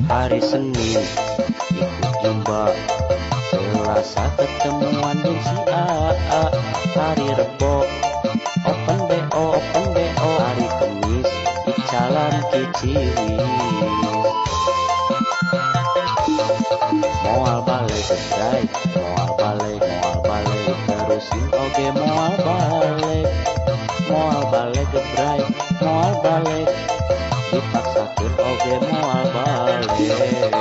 Hari Senin ikut jumpa, Selasa ketemuan jeung si AA. Hari Rebo open BO, hari Kemis icalan ke Ciwis. Moal balik ke drive, moal balik terusin oge moal balik ke drive, moal balik dipaksakeun oge moal balik.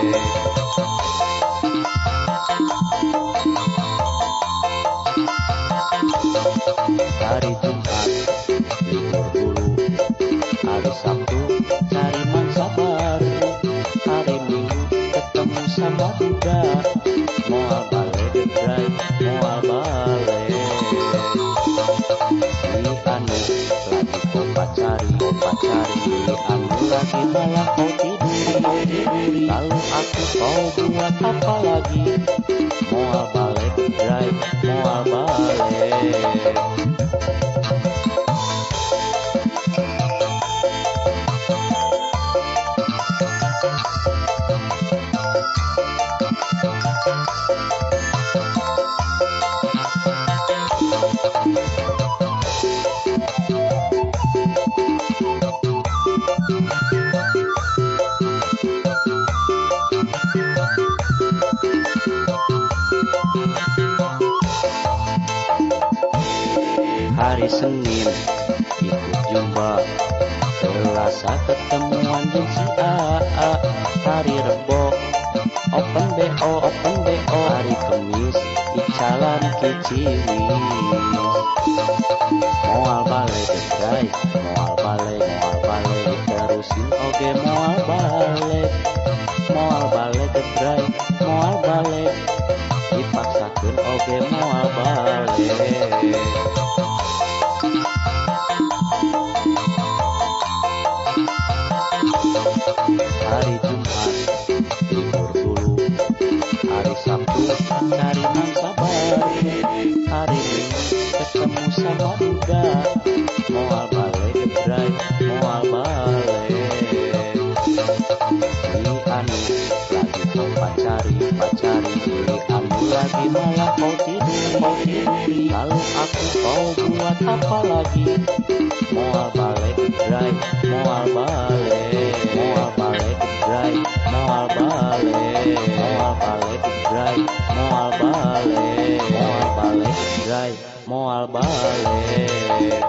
Hari Jumat libur dulu, hari Sabtu cari mangsa baru, hari Minggu ketemu sama Duda, moal balik ke drive, moal balik. Si Anu lagi kau pacari, si Anu lagi malah kau tiduri. Lalu aku kau buat apa lagi? Moal balik ke drive, moal balik. Hari Senin ikut jumpa, Selasa ketemuan jeung si AA. Hari Rebo open BO, hari Kemis icalan ke Ciwis. Moal balik ke drive, moal balik terusin oge moal balik ke drive, moal balik dipaksakeun oge moal balik. Hari Jumat libur dulu, hari Sabtu cari mangsa baru, hari Minggu ketemu sama Duda, moal balik ke drive, moal balik. Si Anu lagi kau pacari, si Anu lagi malah kau tiduri. Lalu aku kau buat apa lagi? Moal balik ke drive, moal balik. Moal balik ke drive, moal balik. Moal balik ke drive, moal balik. Moal balik ke drive, moal balik.